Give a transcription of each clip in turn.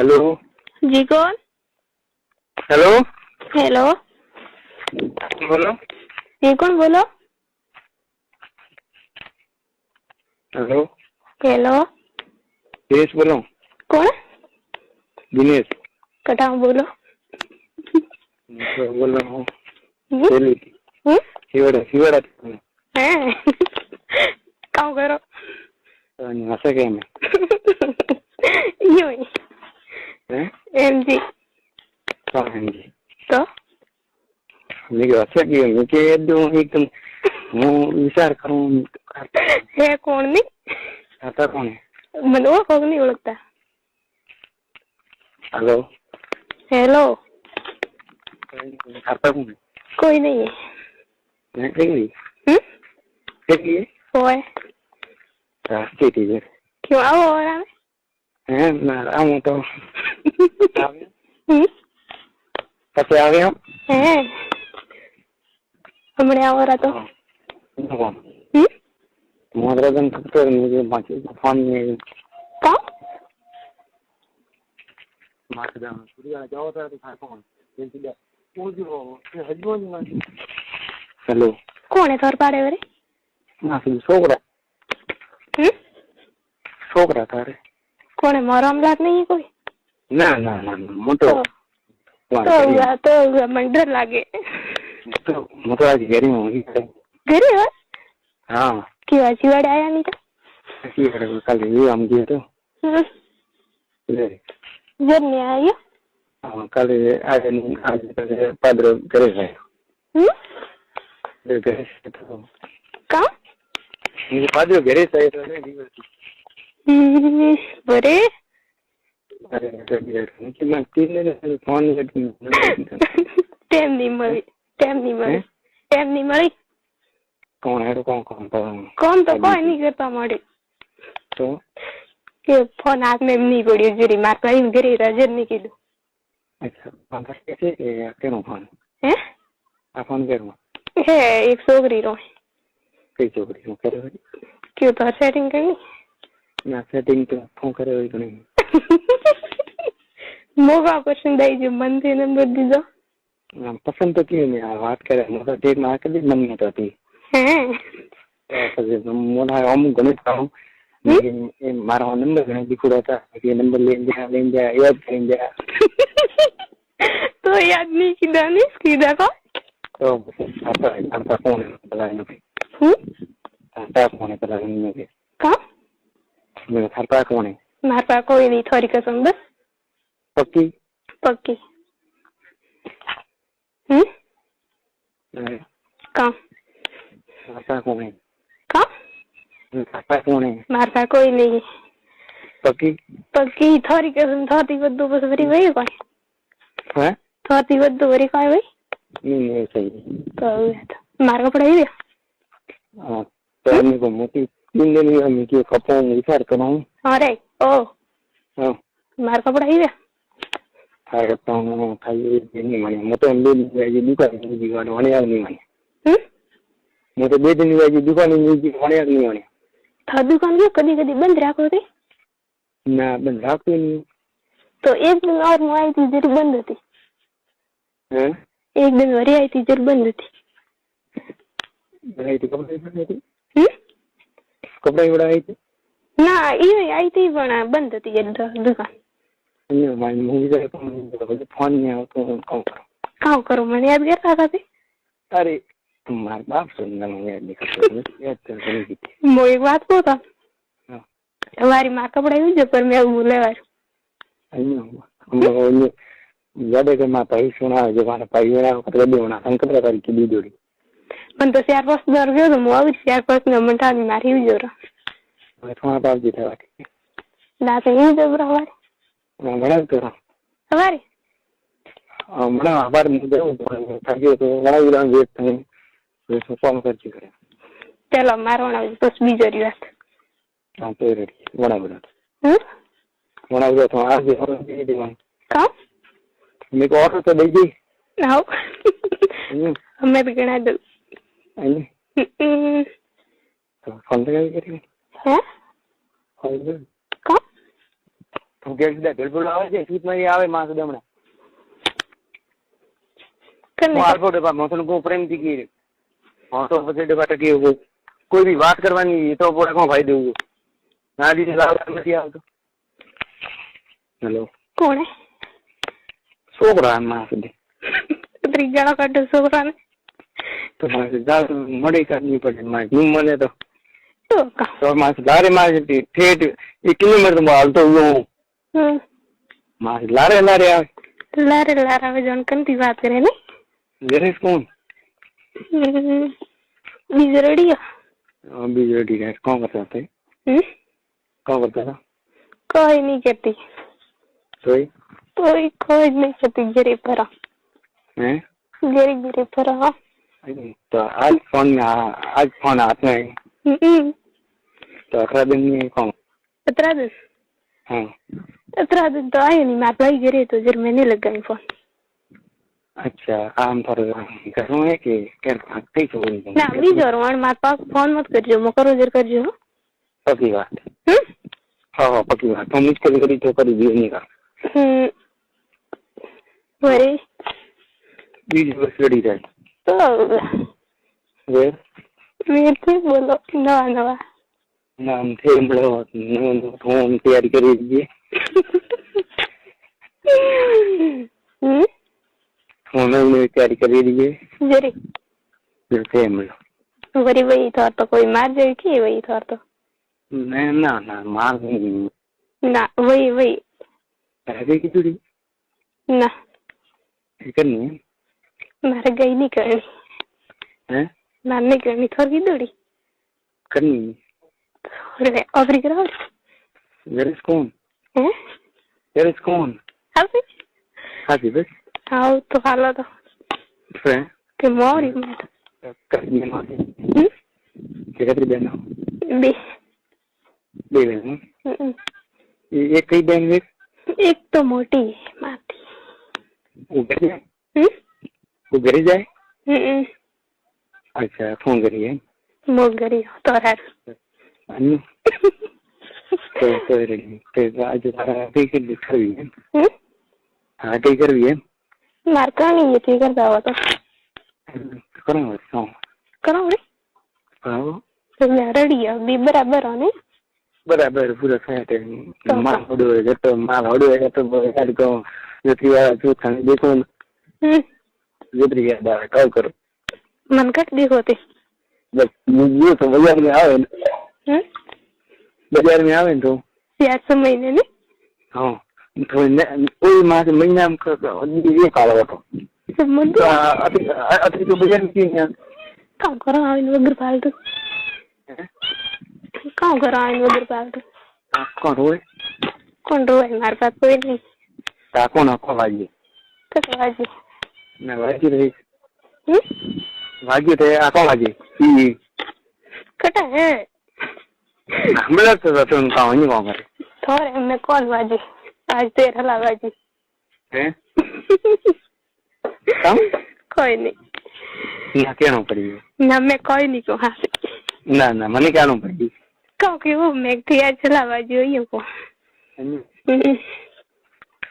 Hello जी कौन? Hello hello बोलो। ये कौन बोलो? हेलो हेलो दिनेश बोलो। कौन? दिनेश कटाऊ बोलो। बोल रहा हूँ। शिवड़ा हैं काम करो हंसा क्या मैं यूं ही एमजी कहाँ है जी तो लेकिन हंसा क्यों मैं क्या एकदम एकदम मैं विचार करूँ है कौन नहीं खाता कौन है मैंने वो कौन नहीं ओळखता। हेलो हेलो खाता कौन है कोई नहीं है होए ठीक है क्यों आओ और आवे हैं ना आऊँ तो कैसे आ गए हम हैं हमने आओ रहा तो मनोरंजन करते मुझे बाकी फोन में क्या मार्केट में पूरी जाओ तो खाए कौन वो जो हजबंड हेलो कौन है थोर पाड़े वाले ना छोकरा छोकरा तारे कौन है मारो अमलात नहीं है कोई ना ना ना मोटो तो मन डर लागे तो मोटो आज घरी में घरी है हाँ क्यों आज वाड़े आया नहीं था ऐसी कल ये हम गए तो जर नहीं आया हाँ कल आज पादर करे है घरे तो कहाँ मुझे पादर घरे से तो बरे अरे कि मैं तीन दिन फोन टाइम नहीं मरी कौन है तो कौन तो कोई नहीं करता मारे तो कि फोन हाथ में नहीं पड़ी जुरी मार कहीं गिरी रजर नहीं की दो अच्छा फोन कैसे करो फोन है आप फोन करो है एक सोगरी रो कई छोकरी को करे क्यों तो सेटिंग करनी ना सेटिंग तो फोन करे हुई नहीं मोगा क्वेश्चन दई जो मन थे नंबर दीजो पसंद तो क्यों नहीं बात करे मतलब डेट मार के भी मन नहीं करती है मोना हम गणित काम लेकिन मारा नंबर गणित दिखुड़ा था ये नंबर ले जा याद कर जा तो याद नहीं किदा को तो आता कौन है पता नहीं आता कौन है पता नहीं मुझे का मेरा खाता कौन है मार पा कोई नहीं थोड़ी कसम बस पक्की का आता कौन है का खाता कौन है मार पा कोई नहीं पक्की थोड़ी कसम थोड़ी बद्दू बस भरी वही कोई है थोड़ी बद्दू भरी कोई वही नहीं सही तो मार का पढ़ाई दे हाँ तो मैं को मोटी 3 दिन में मैं के कपड़ों में विचार करूं अरे ओ हाँ मार का पढ़ाई दे खाए करता हूँ खाई नहीं माने मैं तो ये दुकान में जीवन होने वाली नहीं माने मैं तो 2 दिन में दुकान में जीवन होने वाली नहीं माने था दुकान क्यों कभी बंद रखो थे ना बंद रखते नहीं तो एक दिन और मैं आई थी जरूर बंद थी हैं एक दिन वरी आई थी जरूर बंद थी बनाई थी कपड़े बनाई थी ना ये आई थी बना बंद थी ये दुकान नहीं माने मूवी का फोन नहीं आओ तो कौन करो मैंने याद कर रहा था अरे तुम्हारे बाप सुनना मैं याद नहीं करता याद करने की वो एक बात को था हमारी माँ का पढ़ाई जब पर मैं बोले वार याद है कि माँ पाई सुना जो मारा पाई बना कतरे भी होना अंकल का की दी जोड़ी मन तो चार पांच दर गयो तो मुआवी 4-5 मिनट में मारी हुई जोरा मैं तुम्हारा बाप जी था बाकी ना तो ये जब रहा बड़ा तो हमारे बड़ा आभार मुझे थके तो बड़ा विराम वेट थे तो फोन कर ची करे चलो मारो ना बस बीजोरी बात हां तो रेडी बड़ा तो आज और दे दे का मेरे को ऑर्डर तो दे दी ना हमें भी गणा दो तो फोन तो करेंगे है फोन का તું કે સીધા ભેળપુર આવે છે સીટમાં આવે માસ દમણા હું આલ્ફો ડબ્બા મોસન કો પ્રેમથી કી હા તો પછી ડબ્બા ટકી કોઈ બી વાત કરવાની તો પોડે કોણ ફાયદો દેવું ના દીધી લાવતા નથી આવતો. હેલો કોણ છોકરા માં સુધી ત્રીજાળો કાઢો છોકરાને તો મળી કરવી પડે મારે નહીં મળે તો માસ લારે મારે ઠેઠ 1 કિલોમીટર હાલતો હું માસ લારે લારે આવે જણ કંતી વાત કરે ને ઘરે કોણ બીજો રેડી કોણ કરતા હતા કોણ કરતા હતા કોઈ નહીં કરતી કોઈ નહીં કરતી ઘરે ફરા ઘરે ફરા તો આજ ફોન હાથમાં તો 18 दिन में कौन 18 दिन हाँ 18 दिन तो आए नहीं मार भाई गिरे तो जर मैंने लगाई फोन. अच्छा आम पर घर में कि कई छोड़ी ना भी जरूर मार पास फोन मत करजो मकरो जर करजो पक्की बात हाँ पक्की बात हम इसको करी तो करी भी नहीं का वरे बीज बस रेडी जाए तो वे थे बोलो नवा नाम थे हम तैयारी कर दीजिए हमने तैयारी कर दीजिए जरी फिर हम लोग वरी वही था तो कोई मार जाए कि वही था तो ना मार नहीं ना वही अरे की चुड़ी ना करनी है मारे गई नहीं करनी हैं मारने करनी थोड़ी दूरी करनी अरे अबरी करो वेर इज कौन हैं वेर इज कौन हाजी बस आओ तो हालो तो फ्रेंड के मोरी मत करनी है क्या कर देना बे देना एक कई बैंक में एक तो मोटी है माती वो घर जाए अच्छा फोन करिए मोगरी तो है अन्नू तो रेडी तो आज तारा टिकट दिखाई है हाँ टिकट भी है मार्का नहीं ये टिकट दावा तो करो रे तो मैं रेडी है भी बराबर हो ने बराबर पूरा सेट है माल होडो है तो गाड़ी को जो थी जो खाने देखो गुजरी गया कॉल करो मन कट दी होती बस ये तो बाजार में आवे तो यार महीने ने हाँ तो कोई मास महीना ये काला होतो संबंध अति तो बाजार में क्या काम करो आइन वगर फालतू काम करो आइन वगर फालतू कौन रोए हमारे पास कोई नहीं कौन आपको भाई तो भाजी ना भाजी रही भागी थे आपको भाजी कटा है हमरा तो तुम काम नहीं करे थोड़े मैं कौन भाजी आज तेरा ला भाजी हैं काम कोई नहीं ना क्या पड़ी ना मैं कोई नहीं को हाँ ना मैंने क्या पड़ी क्योंकि वो मैं किया चला भाजी हुई को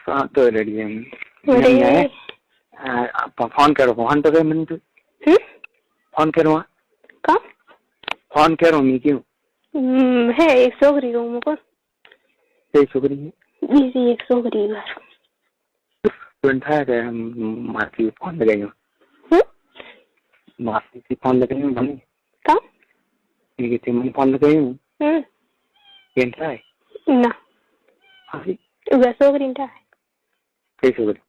हाँ तो रेडी है फोन करो फोन तो मैंने तो फोन करो कहाँ फोन करो मैं क्यों है एक छोकरी को मुझको छोकरी है जी एक छोकरी घर है मासी फोन लगाई मासी से फोन लगाई बनी कहाँ ठीक है मैं फोन लगाई कैसा है ना हाँ वह छोकरी था कई छोकरी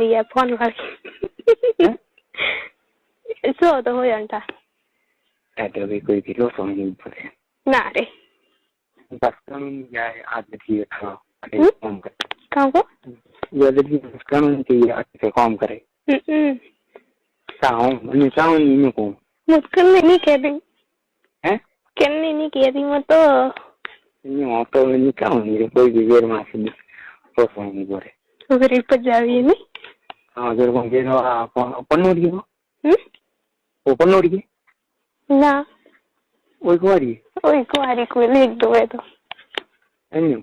ये फोन कर सो तो हो जाता तो भी कोई भी लो फोन नहीं पड़े ना रे बस कानून जाए आज देखिए काम करे काम को ये देखिए कानून चाहिए आज से काम करे चाहूँ मैंने चाहूँ नहीं को मुझको नहीं कहती हैं कहने नहीं कहती मैं तो नहीं हो तो नहीं चाहूँ नहीं कोई भी वेर मार से तो फोन नहीं करे तो फिर इस पर जावी नहीं हाँ जरूर कौन के ना पन्नोड़ी हो वो पन्नोड़ी ना वही कुआरी कोई को लेख दो है तो अन्यू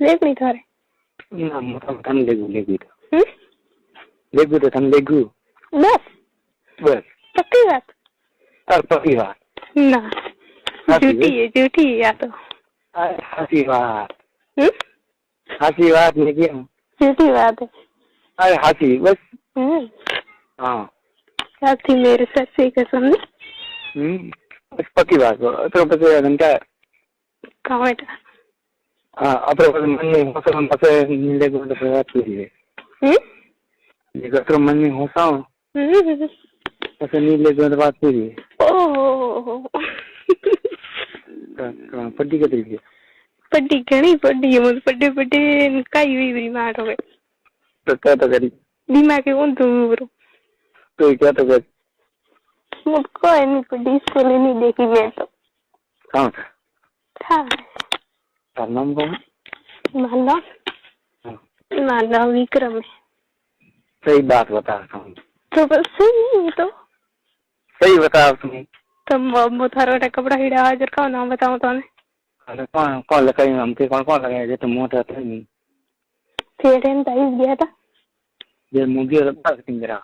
लेख नहीं थारे ના મોટા તને લેગું તો હમ લેગું તો તને લેગું બસ બસ પક્કી વાત તાર પકી વાત ના જૂઠી આ તો સાચી વાત હમ સાચી વાત ને કેમ झूठी बात है अरे हाथी बस हाँ साथी मेरे सच्ची कसम बस पक्की बात हो अतर पसे घंटा कहाँ बेटा हाँ अतर पसे मन में होसा हम पसे मिले को तो बात कीजिए ये अतर मन में होसा पसे मिले को तो बात कीजिए ओह पट्टी के तरीके पट्टी घनी पट्टी है मुझे पट्टी कई हुई मार हो गई तो क्या तो करी दिमाग के कौन तुम ब्रो तो क्या तो कर मुझको नहीं पट्टी स्कूल नहीं देखी मैं तो कहाँ था तार नाम कौन मानव विक्रम है सही बात बता हूँ तो बस सही तो सही बता तुम तुम थारा कपड़ा हिड़ा हाजिर का नाम बताऊं तो अरे कौन लगाई हमसे कौन लगाया जो तो मोटा था नहीं थिएटर में ताईस गया था ये मूवी और बात नहीं करा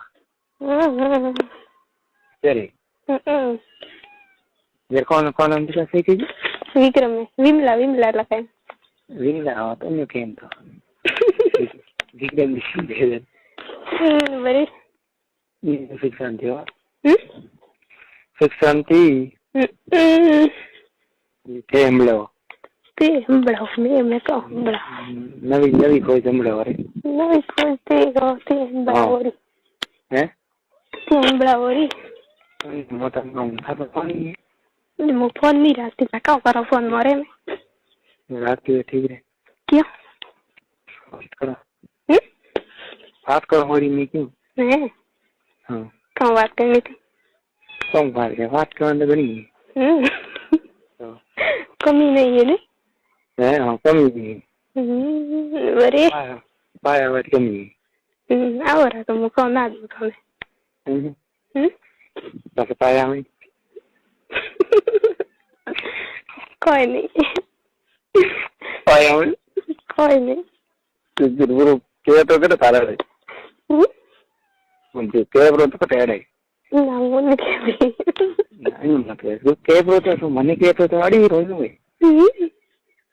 चले ये कौन हम तो सही कीजिए विक्रम में विमला लगाए विमला तो नहीं केम तो विक्रम दे बड़ी फिक्सन थी फिक्सन थी ते हमलो ते हमलो मैं तो हमला नवी कोई हमलो अरे नवी कोई ते हमला ओरी हैं ते हमला ओरी मोटा काम था तो पानी मो फोन नहीं रात का का करो फोन मारे में रात के ठीक है क्या बात करो हमारी में क्यों है हाँ कहाँ बात करनी थी कौन बात करने बनी कमी नहीं है नहीं हाँ कमी नहीं बरे पाया बात कमी आओ रहा तो मुझको ना दो तुम्हें बस पाया में कोई नहीं पाया में कोई नहीं तो जरूर क्या तो क्या तारा है मुझे क्या ब्रो तो पता है ना वो नहीं नहीं मतलब क्या ब्रो तो मने क्या तो अड़ी रोज में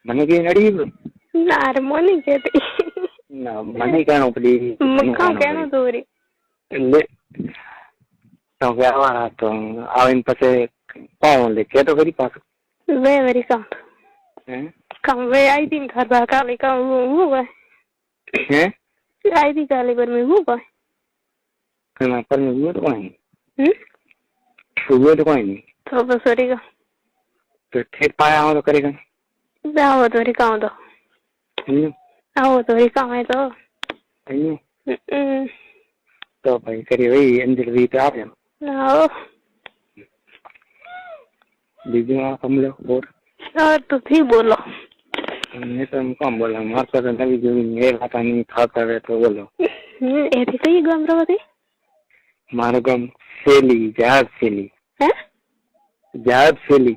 मने के अड़ी ना रे मोनी कहती ना मने क्या नौकरी मुझको क्या ना दोरी ले तो क्या हुआ तो आविन पसे कौन ले क्या तो करी पास वे मेरी साथ कम वे आई थी घर बाहर लेकर वो हैं आई थी काले पर में वो करना पर में वो तो नहीं वो तो कोई नहीं तो बस करेगा तो ठीक पाया हो तो करेगा आओ तो रिका हो तो आओ तो रिका है तो तो भाई करिए वही अंदर भी पे आप आओ दीदी आप हम लोग और तो भी बोलो मैं तो कम बोला मार कर नवी जो मेरे खाता नहीं खाता है तो बोलो ऐसे तो ये गम रहा थी मारो गम सेली जहाज सेली हैं जहाज सेली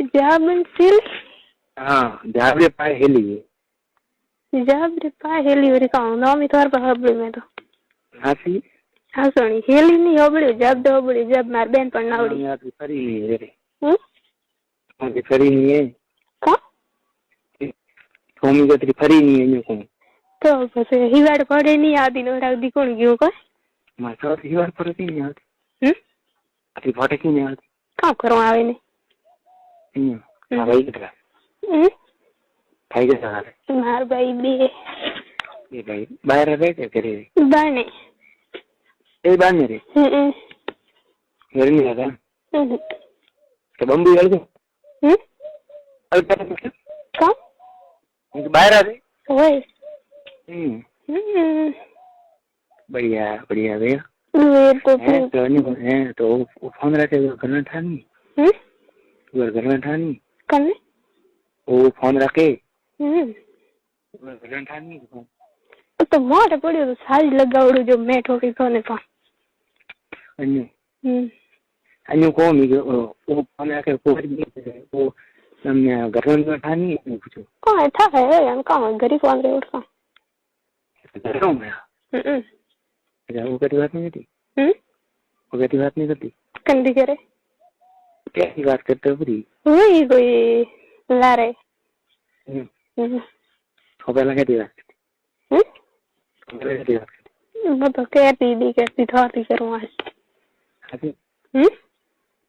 जहाज में सेली हाँ जहाज रे पाए हेली जहाज रे पाए हेली और का ना मैं तोर पर हबड़े में तो हासी हाँ सोनी हेली नहीं हबड़े जब मार बहन पर ना उड़ी यार फरी नहीं है रे मुझे फरी नहीं है का होमी गत्री फरी नहीं है न्यू को तो बस हिवाड़ पड़े नहीं आदी नो राव दी कोण गयो को मासा हिवाड़ पड़े नहीं आती अति फटे की नहीं आती का करो आवे ने भाई कितना भाई के साथ मार भाई बे ये भाई बाहर रह के करे बाने ए बान मेरे घर नहीं आता तो बम्बी गल को का बाहर आ गए ओए बढ़िया बढ़िया भैया तो नहीं तो फोन रखे घर में ठानी घर में ठानी कल वो फोन रखे घर में ठानी तो मोटे पड़ियो तो सारी लगावड़ो जो मैं ठोकी सोने पर अन्य को नहीं वो फोन रखे वो हमने घर में ठानी पूछो कौन था है यार कौन गरीब फोन रे उठा શું મેં વગેરે વાત નહીં હતી વગેરે વાત નહીં કરતી કંદી કરે ક્યાંથી વાત કરતો બધી હું કોઈ લારે પેલા ક્યાંથી વાત કરતી વાત હું તો કહેતી થોડી કરું આજ કરતી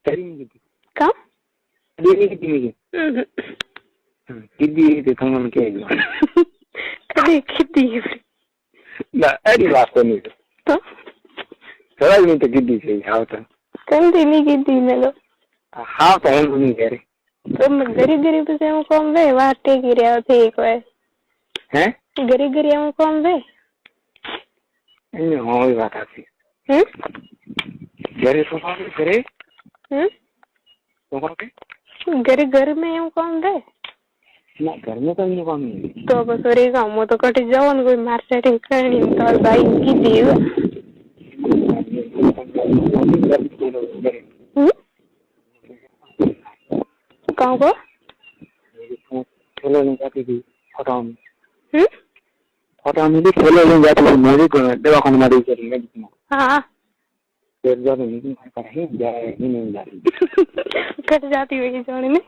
કરી કીધી કામ કીધી કીધી તમને કે કદી કીધી ના એની વાત તો નહીં તો સવાલ નહીં તો કીધી છે આવતા કંદી નહીં કીધી મેં તો હા તો હું નહીં કરે તો ગરી ગરી પછી એમ કોમ વે વાત ટેકી રહ્યા છે એક વાર હે ગરી ગરી એમ કોમ વે એને હોય વાત આપી ઘરે તો ઘરે ઘરે ઘર में એમ કોમ વે ના ઘરમાં તો એનું કામ નહીં તો બસ રે ગામ તો કટી જવાનું કોઈ માર્કેટિંગ કરણી તો ભાઈ કીધી કહું કો થેલો લઈને જાતી હતી ફોટામાં ફોટામાં બી થેલો લઈને જાતી હતી મેડિક દવાખાનામાં રહી કરી મેડિકમાં હા કટ જાતી હોય જાણીને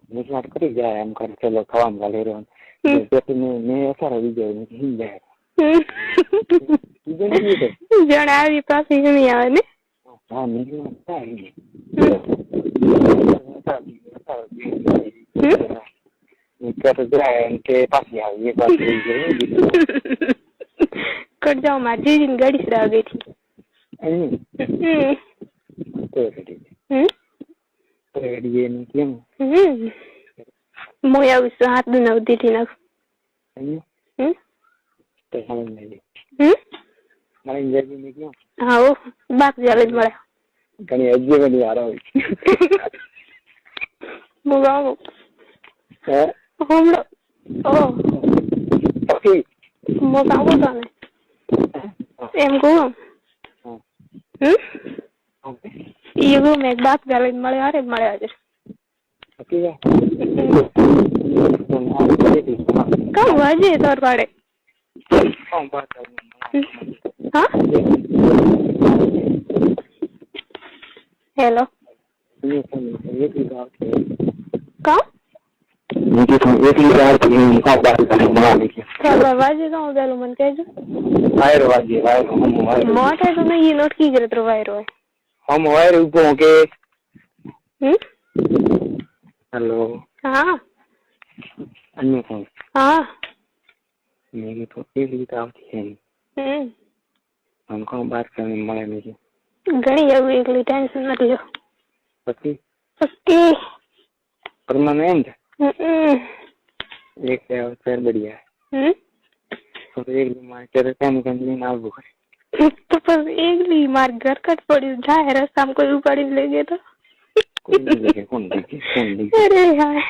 વાત કરી જાય એમ કરે ચલો ખાવામાં ગાલે રહ્યો મેં અસારા બીજો હિમ જાય જણ આવી પાછી ઘણી આવે ને હા જાય કે પાછી આવી એક વાત કટ જાઓ મારી જીજીને ગાડી સરા ગઈ હતી કેમ મોય આવીશ હાથ બનાવતી હતી નાખ હા બાક ચાલે જ મળે ઘણી અજય બધી વાર હોય બોલાવો હમણાં મોટા મોટા ને એમ કહું એવું મેં બાપ ચાલે જ મળે અરે મળે આજે કામ વાજે તોર પાડે હા હેલો કામ વાજે કામ પેલું મને કહેજો મોટે તો નહીં નોટકી કરે તો વાયરો હોય हम वायर ऊपर के हेलो हाँ अन्य कौन हाँ मेरी तो एक किताब थी हमको बात करने મળે नहीं ઘણી એવું એકલી ટેન્શન નથી લો પતિ પક્કી परमानेंट एक है बढ़िया तो एक मार्केट काम करने ना वो તો પછી એકલી માર ઘર કટ પડ્યું જાય રસ્તામાં કોઈ ઉપાડી લઈ ગયો તો કોણ અરે હા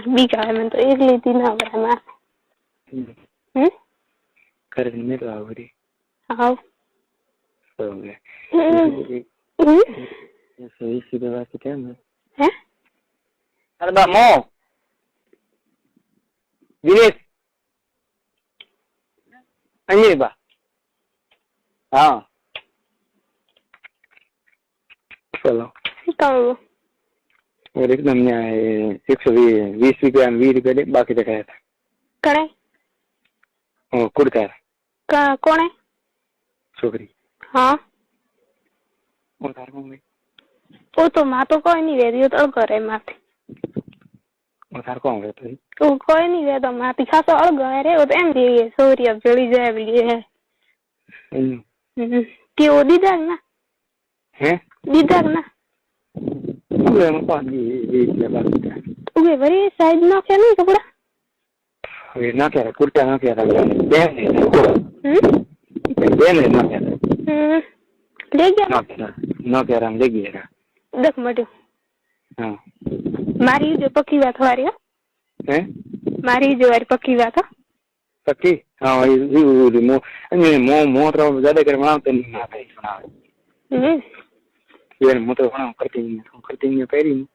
બીજા મને તો એકલી થી ના બરાબર કરે મેં તો આવરી આવ સહી સીધે વાત કેમ હે અરે બા મો દિનેશ અહીં બા હા ચલો કહું और एकदम 120 रुपया 20 रुपया दे बाकी तो कहता कड़े कुड़ता कोने छोकरी हाँ और तार कौन वो तो माँ तो कोई नहीं रहती तो करे माथी और तार कौन रहता है तो कोई नहीं रहता माथी खासा और गए रे वो तो एम भी सॉरी अब जल्दी जाए भी है कि वो दीदार ना हैं दीदार ना उगे में पानी ये बात है उगे वरी साइड ना क्या नहीं कपड़ा ये ना क्या कुर्ता ना क्या देन ना क्या ले गया ना क्या रंग ले गया देख मटो हाँ मारी जो पक्की बात हमारी हैं मारी जो वाली पक्की बात है पक्की हाँ ये मो तो ज्यादा कर बनाते नहीं आता है बनावे ये मो तो बना करती नहीं पैरी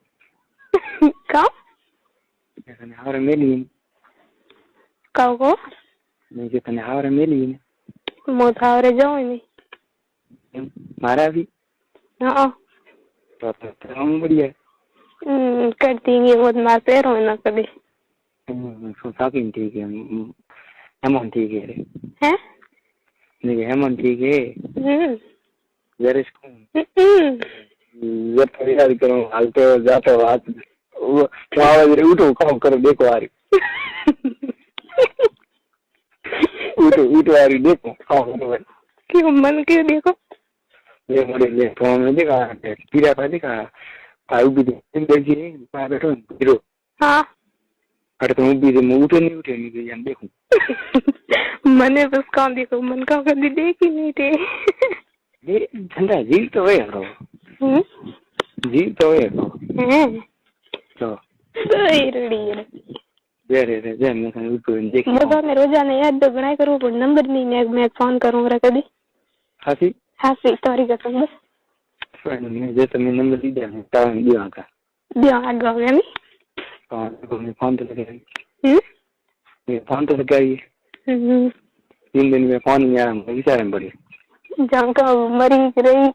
कब और मेरी कब को મેં કે તને હાવરે મેલી ને હું થાવરે જાઉં નહીં. એમ મારા આવી હા તો હું बढ़िया કરતી નહીં वो मार पैरों ना कभी શું સાકીને ઠીક है हेमन ठीक है रे हैं नहीं हेमन ठीक है जरे जब थोड़ी याद करो हालते जाते बात वो आवाज रे उठो काम करो देखो आ रही उठो आ रही देखो काम करो क्यों मन क्यों देखो ये मोड़े ले फोन में देखा पीरा पर देखा आयु भी देखिए पास बैठो हीरो हाँ अरे तुम भी उठे नहीं जान देखो मैंने बस काम देखो मन का कभी देख ही नहीं थे ये ठंडा जीव तो है रो जीव तो है तो रे मैं ऊपर देख मैं रोजाना याद तो गणाय करूं पर नंबर नहीं मैं फोन करूं रे कभी हासी हासी सॉरी कसम बस मैं जैसे मैं नंबर दी दे टाइम दिया का आगे हो गया नहीं तो मैं फोन तो लगाई मैं फोन तो लगाई 3 दिन में फोन नहीं आया मैं विचार में पड़ी जानका मरी रही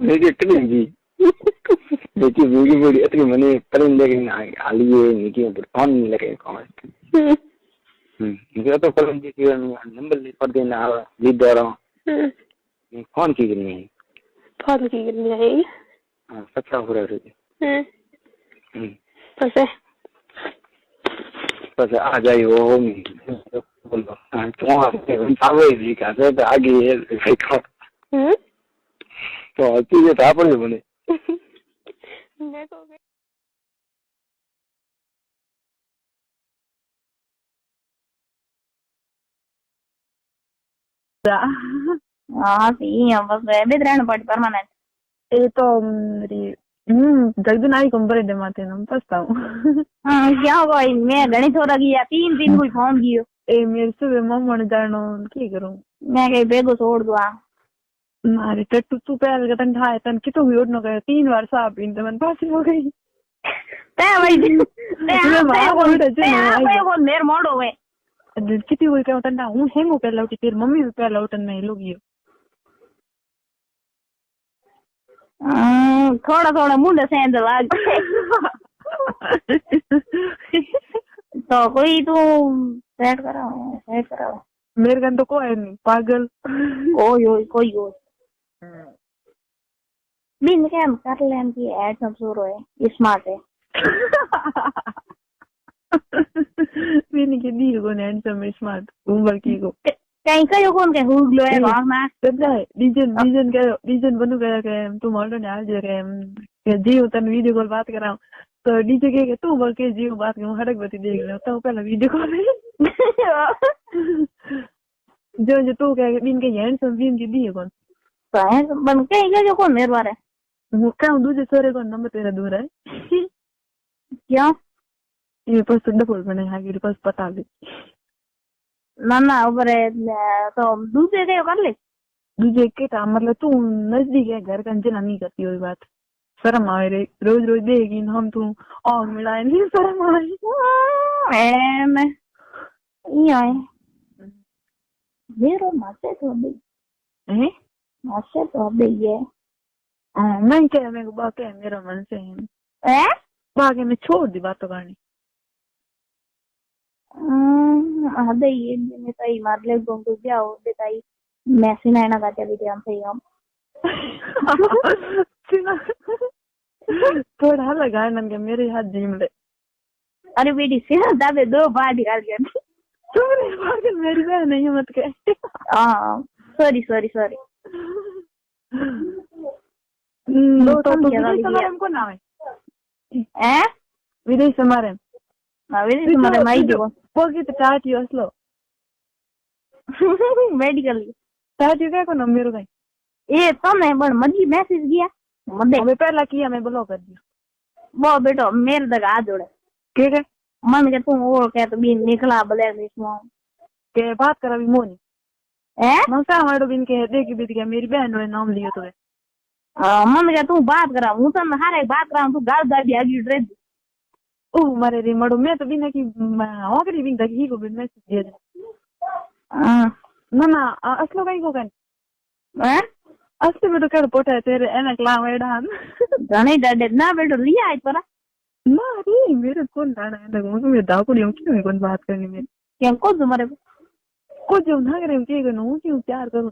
मेरी इतनी जी देखिए वीडियो बड़ी इतनी मैंने तरन लेकिन आलिए निकी पर फोन नहीं लगे कॉमेंट मुझे तो कल जी के नंबर ले पड़ देना लीड दे रहा हूं फोन की करनी है हां सच्चा हो रहा है बस आ जाइए वो बोलो हाँ तो आवे जी का तो आगे है देखो तो आती है तो आप नहीं बोले मैं तो हाँ सी बस बे रहने पड़ी परमानेंट ये तो मेरी जगदन आई कंबर दे माते ना पछताऊं हाँ क्या होगा मैं घणी थोड़ा गया 3 दिन कोई फोन कियो ए मेरे से मम्मा ने जानो की करूं मैं कहीं बेगो छोड़ दूं मारे टट्टू तू पहले का तन ठाए तन कितो हुई न गए 3 बार साहब इन मन पास हो गई ते भाई ते वो मेर मोड़ो वे किती हुई क्या तन हूं हेमो पहला उठी तेरी मम्मी भी पहला उठन में लोग यो थोड़ा थोड़ा मुंडे सेंध लाग तो कोई तू सेट कराओ मेरे गन तो कोई नहीं पागल कोई बिन के हम कर लें की ऐड सब शुरू है स्मार्ट है बिन के दी को ने सब स्मार्ट उम्र की को कहीं कयो कौन के हुगलो है ना पता है डीजन बनू गया के तुम ऑर्डर ने आज के जी तन वीडियो कॉल बात कराऊं तो डीजे के तू बोल के जी बात करूं हड़क बती देख ले तो पहला वीडियो कॉल जो तू के बिन के हैंडसम बिन की दी कौन तो है बन के जो कौन मेरे बारे मुक्का दूसरे सोरे को नंबर तेरा दूर है क्या ये पास तो डबल बने हां पास पता भी ना ऊपर तो दूसरे के कर ले दूसरे के था मतलब तू नजदीक है घर कंचना नहीं करती हुई बात शर्म आए रे रोज देगी हम तू और मिलाए नहीं शर्म आए मैं ये मेरे मासे तो दे हैं मासे तो दे ये मैं क्या मेरे को बात है मेरा मन से है बाकी में छोड़ दी बात तो करनी अदे ये ने ताई मार ले गो तो जाओ दे ताई मैसेज आना का भी हम सही हम थोड़ा लगा नन के मेरे हाथ जीम ले अरे बेटी से दाबे 2 बार निकाल गया तुम्हारे पागल मेरी बहन नहीं मत के हां सॉरी तो विदेश समारंभ को नाम है विदेश समारंभ विदेश समारंभ आई जो पोगी तो टाटी असलो मेडिकल टाटी का को नंबर भाई ए तो नहीं बन मजी मैसेज गया मदे मैं पहला किया मैं ब्लॉक कर दिया वो बेटो मेरे तक आ जोड़े ठीक है मन के तुम वो क्या तो बिन निकला ब्लैक लिस्ट में के बात करा भी मोनी मैं सा हमारे बिन के देखी बीत गया मेरी बहन ने नाम लिया तो मन के तू बात करा हूं तो हारे बात करा तू गाल दादी आगी ड्रेस ओ मारे रे मड़ो मैं तो बिना की आखिरी बिन तक ही को मैसेज दिया ના ના અસલો કઈ કો કઈ હે અસલી બેટો કેડો પોટા તેરે એના ક્લા વેડા ઘણી ડડે ના બેટો लिया आज परा ना रे मेरे कौन डाना है लगा मुझे दाकुड़ी हूं क्यों कौन बात करनी मेरे क्या को तुम्हारे को जो ना करे के करूं क्यों प्यार करूं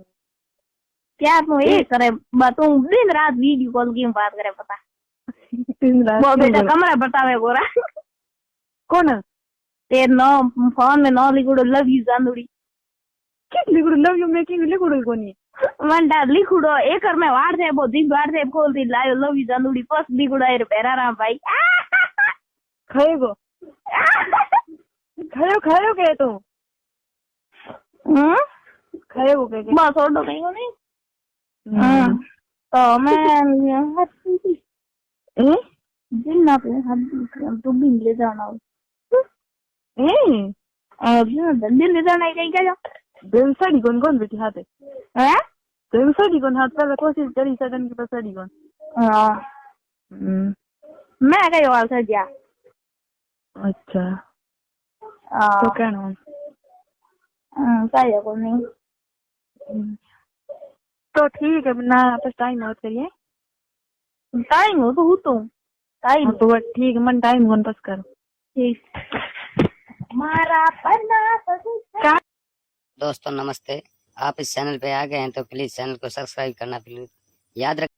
क्या तू ये करे तू दिन रात वीडियो कॉल की बात करे पता दिन रात वो बेटा कमरा बतावे गोरा कौन तेरे नो फोन में नो लिखुड़ो लव यू जांदुड़ी किस लिखुड़ो लव यू मेकिंग लिखुड़ो कोनी मंडा लिखुड़ो एक में वार से वो दिन वार से खोलती लायो लव यू जांदुड़ी फर्स्ट लिखुड़ा रे पेरा राम भाई खाएगो खायो के तू खाएगो के बस और तो कहीं नहीं तो मैं दिन ना पे हम तो भी ले जाना दिल ले जाना है कहीं क्या दिल साड़ी कौन कौन बैठी हाथ है दिल साड़ी कौन हाथ पहले कोशिश करी सदन की बस साड़ी कौन मैं कहीं और से गया अच्छा तो क्या नाम क्या को नहीं तो ठीक है ना बस टाइम और करिए टाइम हो तो हूँ टाइम तो ठीक मन टाइम कौन पास करो ठीक मारा पन्ना दोस्तों नमस्ते। आप इस चैनल पे आ गए हैं तो प्लीज चैनल को सब्सक्राइब करना प्लीज याद रख।